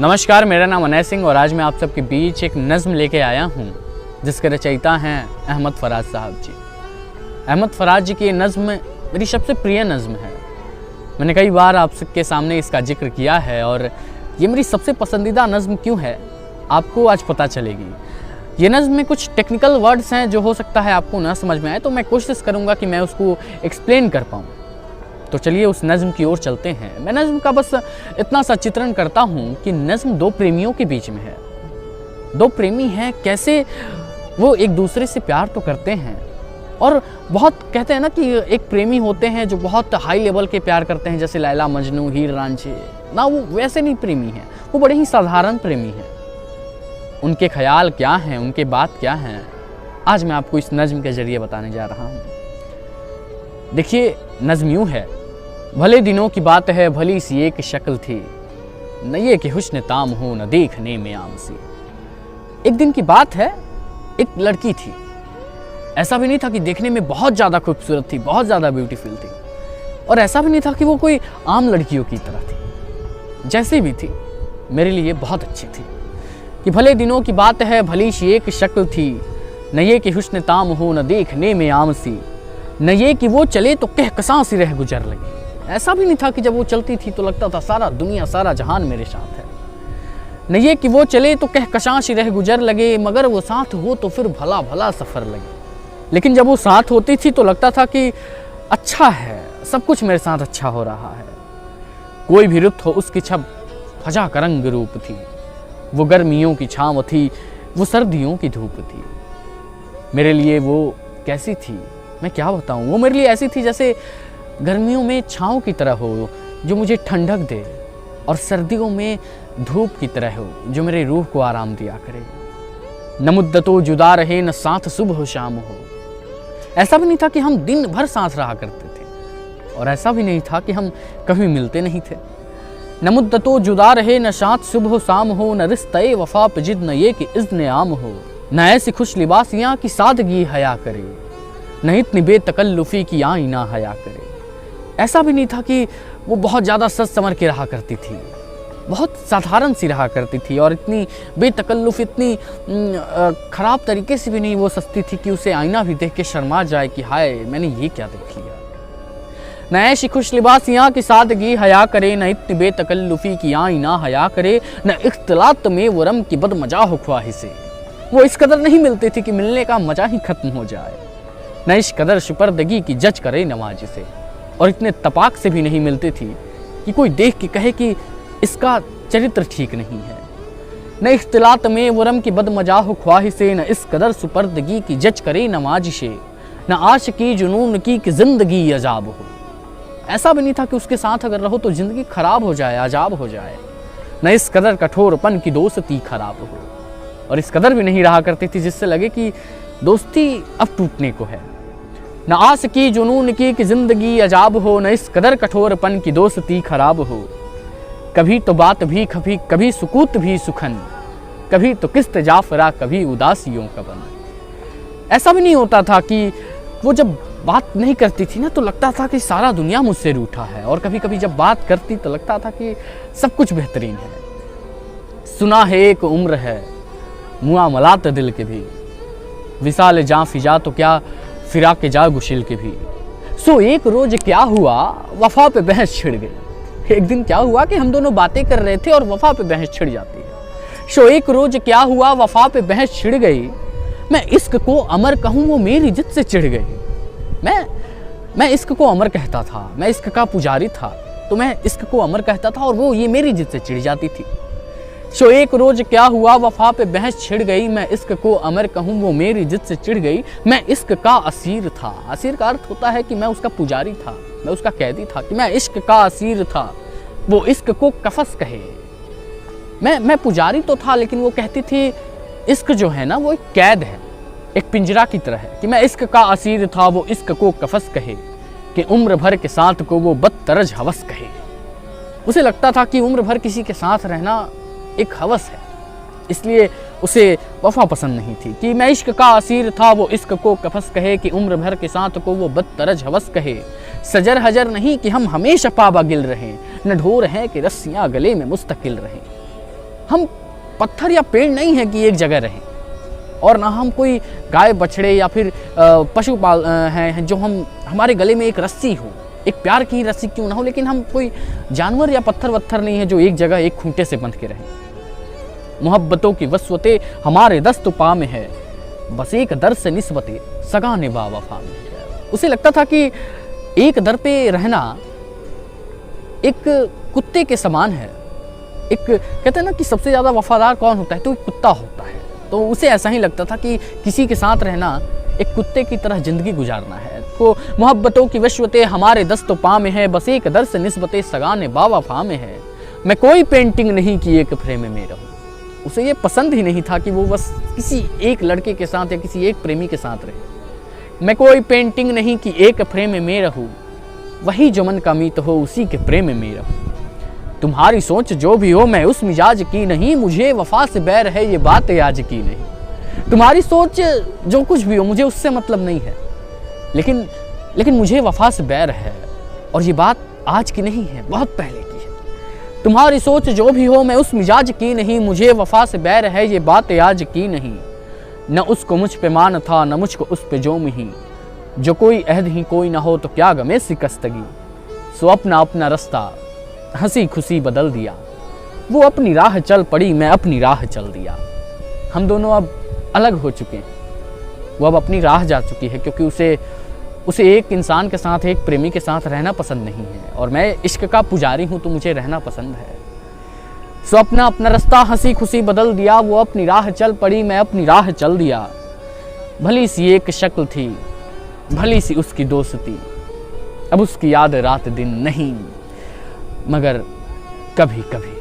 नमस्कार, मेरा नाम अनय सिंह और आज मैं आप सबके बीच एक नज़्म लेके आया हूँ जिसके रचयिता हैं अहमद फराज साहब जी। अहमद फराज जी की ये नज़्म मेरी सबसे प्रिय नज़्म है। मैंने कई बार आप सबके सामने इसका जिक्र किया है और ये मेरी सबसे पसंदीदा नज़्म क्यों है आपको आज पता चलेगी। ये नज़्म में कुछ टेक्निकल वर्ड्स हैं जो हो सकता है आपको ना समझ में आए, तो मैं कोशिश करूँगा कि मैं उसको एक्सप्लेन कर पाऊँ। तो चलिए उस नज़्म की ओर चलते हैं। मैं नज़्म का बस इतना सा चित्रण करता हूँ कि नज़्म दो प्रेमियों के बीच में है। दो प्रेमी हैं, कैसे वो एक दूसरे से प्यार तो करते हैं और बहुत कहते हैं ना कि एक प्रेमी होते हैं जो बहुत हाई लेवल के प्यार करते हैं, जैसे लैला मजनू हीर रांझे ना, वो वैसे नहीं प्रेमी हैं, वो बड़े ही साधारण प्रेमी हैं। उनके ख्याल क्या हैं, उनके बात क्या हैं, आज मैं आपको इस नज़्म के जरिए बताने जा रहा हूँ। देखिए नज़्म यूँ है। भले दिनों की बात है, भली सी एक शक्ल थी, न ये कि हुस्न ताम हो न देखने में आम सी। एक दिन की बात है, एक लड़की थी। ऐसा भी नहीं था कि देखने में बहुत ज़्यादा खूबसूरत थी, बहुत ज़्यादा ब्यूटीफुल थी, और ऐसा भी नहीं था कि वो कोई आम लड़कियों की तरह थी। जैसी भी थी मेरे लिए बहुत अच्छी थी। कि भले दिनों की बात है, भली सी एक शक्ल थी, न ये कि हुस्न ताम हो न देखने में आम सी, न ये कि वो चले तो कहकशां सी रह गुजर लगे। ऐसा भी नहीं था कि जब वो चलती थी तो लगता था सारा दुनिया सारा जहान मेरे साथ है। न ये कि वो चले तो कहकशां सी रह गुजर लगे, मगर वो साथ हो तो फिर भला भला सफ़र लगे। लेकिन जब वो साथ होती थी तो लगता था कि अच्छा है, सब कुछ मेरे साथ अच्छा हो रहा है। कोई भी रुत हो उसकी छब फजा का रंग रूप थी, वो गर्मियों की छाँव थी, वो सर्दियों की धूप थी। मेरे लिए वो कैसी थी मैं क्या बताऊँ। वो मेरे लिए ऐसी थी जैसे गर्मियों में छाँव की तरह हो जो मुझे ठंडक दे, और सर्दियों में धूप की तरह हो जो मेरे रूह को आराम दिया करे। न मुद्दतों जुदा रहे, न साथ सुबह शाम हो। ऐसा भी नहीं था कि हम दिन भर साथ रहा करते थे, और ऐसा भी नहीं था कि हम कभी मिलते नहीं थे। न मुद्दतों जुदा रहे, न साथ सुबह शाम हो, न रिश्ते वफा पे जिद, न ये कि इज़्न आम हो। न ऐसी खुश लिबासियाँ की सादगी हया करे, न इतनी बेतकल्लुफ़ी की आईना हया करे। ऐसा भी नहीं था कि वो बहुत ज़्यादा सज संवर के रहा करती थी, बहुत साधारण सी रहा करती थी, और इतनी बेतकल्लुफ़, इतनी ख़राब तरीके से भी नहीं वो सस्ती थी कि उसे आईना भी देख के शर्मा जाए कि हाय मैंने ये क्या देख लिया। न ऐसी खुश लिबासियाँ की सादगी हया करे, न इतनी बेतकल्लुफ़ी की आईना हया करे, न इख्तिलात में वो रम की बदमज़ाह ख्वाहिशें। वो इस कदर नहीं मिलती थी कि मिलने का मज़ा ही ख़त्म हो जाए, न इस कदर शुपर्दगी की जज करे नवाज से, और इतने तपाक से भी नहीं मिलती थी कि कोई देख के कहे कि इसका चरित्र ठीक नहीं है। न इख्तिलात में वो रम की बदमज़ाह ख्वाहिशें, न इस कदर शुपर्दगी की जज करे नवाजिशे, न आशिकी जुनून की कि ज़िंदगी अजाब हो। ऐसा भी नहीं था कि उसके साथ अगर रहो तो ज़िंदगी ख़राब हो जाए, अजाब हो जाए। न इस कदर कठोरपन की दोस्ती ख़राब हो, और इस कदर भी नहीं रहा करती थी जिससे लगे कि दोस्ती अब टूटने को है। न आस की जुनून की कि ज़िंदगी अजाब हो, न इस कदर कठोरपन की दोस्ती खराब हो। कभी तो बात भी खफी, कभी सुकूत भी सुखन, कभी तो किस्त जाफरा, कभी उदासियों का बन। ऐसा भी नहीं होता था कि वो जब बात नहीं करती थी ना तो लगता था कि सारा दुनिया मुझसे रूठा है, और कभी कभी जब बात करती तो लगता था कि सब कुछ बेहतरीन है। सुना है एक उम्र है, मुआमलात दिल के भी, विसाल जाँ फिजा तो क्या फिरा के जा गुशिल के भी। सो एक रोज क्या हुआ, वफा पे बहस छिड़ गई। एक दिन क्या हुआ कि हम दोनों बातें कर रहे थे और वफा पे बहस छिड़ जाती है। सो एक रोज क्या हुआ, वफा पे बहस छिड़ गई। मैं इश्क को अमर कहूँ, वो मेरी जिद से चिढ़ गई। मैं इश्क को अमर कहता था, मैं इश्क का पुजारी था, तो मैं इश्क को अमर कहता था और वो ये मेरी जिद से चिढ़ जाती थी। सो एक रोज क्या हुआ, वफा पे बहस छिड़ गई। मैं इश्क को अमर कहूँ, वो मेरी जिद से चिढ़ गई। मैं इश्क का असीर था। असीर का अर्थ होता है कि मैं उसका पुजारी था, मैं उसका कैदी था, कि मैं इश्क का असीर था, वो इश्क को कफस कहे। मैं पुजारी तो था, लेकिन वो कहती थी इश्क जो है ना वो एक कैद है, एक पिंजरा की तरह है, कि मैं इश्क का असीर था, वो इश्क को कफस कहे, कि उम्र भर के साथ को वो बदतरज हवस कहे। उसे लगता था कि उम्र भर किसी के साथ रहना एक हवस है, इसलिए उसे वफा पसंद नहीं थी। कि मैं इश्क का असीर था, वो इश्क को कफस कहे, कि उम्र भर के साथ को वो बदतरज हवस कहे। सजर हजर नहीं कि हम हमेशा पाबा गिल रहें, न ढोर हैं कि रस्सियाँ गले में मुस्तकिल रहें। हम पत्थर या पेड़ नहीं है कि एक जगह रहें, और ना हम कोई गाय बछड़े या फिर पशु पाल हैं जो हमारे गले में एक रस्सी हो, एक प्यार की रस्सी क्यों ना हो, लेकिन हम कोई जानवर या पत्थर वत्थर नहीं है जो एक जगह एक खूंटे से बंध के रहें। मोहब्बतों की वस्वते हमारे दस्त पा में है, बस एक दर से निस्बते सगाने बावफा में है। उसे लगता था कि एक दर पे रहना एक कुत्ते के समान है। एक कहते हैं ना कि सबसे ज़्यादा वफादार कौन होता है, तो एक कुत्ता होता है। तो उसे ऐसा ही लगता था कि किसी के साथ रहना एक कुत्ते की तरह ज़िंदगी गुजारना है। तो मोहब्बतों की वशवते हमारे दस्त पा में है, बस एक दर से निस्बते सगाने बावफा में है। मैं कोई पेंटिंग नहीं कि एक फ्रेम में रहूं। उसे ये पसंद ही नहीं था कि वो बस किसी एक लड़के के साथ या किसी एक प्रेमी के साथ रहे। मैं कोई पेंटिंग नहीं कि एक फ्रेम में रहूं, वही जो मन का मीत हो उसी के प्रेम में रहूं। तुम्हारी सोच जो भी हो मैं उस मिजाज की नहीं, मुझे वफा से बैर है ये बात आज की नहीं। तुम्हारी सोच जो कुछ भी हो मुझे उससे मतलब नहीं है, लेकिन मुझे वफा से बैर है, और ये बात आज की नहीं है, बहुत पहले की है। तुम्हारी सोच जो भी हो मैं उस मिजाज की नहीं, मुझे वफा से बैर है ये बात आज की नहीं। न उसको मुझ पे मान था न मुझको उस पे जोम ही, जो कोई अहद ही कोई ना हो तो क्या गमे शिकस्तगी। सो अपना अपना रास्ता हंसी खुशी बदल दिया, वो अपनी राह चल पड़ी मैं अपनी राह चल दिया। हम दोनों अब अलग हो चुके हैं, वो अब अपनी राह जा चुकी है, क्योंकि उसे एक इंसान के साथ, एक प्रेमी के साथ रहना पसंद नहीं है, और मैं इश्क का पुजारी हूँ तो मुझे रहना पसंद है। सो अपना अपना रास्ता हंसी खुशी बदल दिया, वो अपनी राह चल पड़ी मैं अपनी राह चल दिया। भली सी एक शक्ल थी, भली सी उसकी दोस्ती, अब उसकी याद रात दिन नहीं, मगर कभी कभी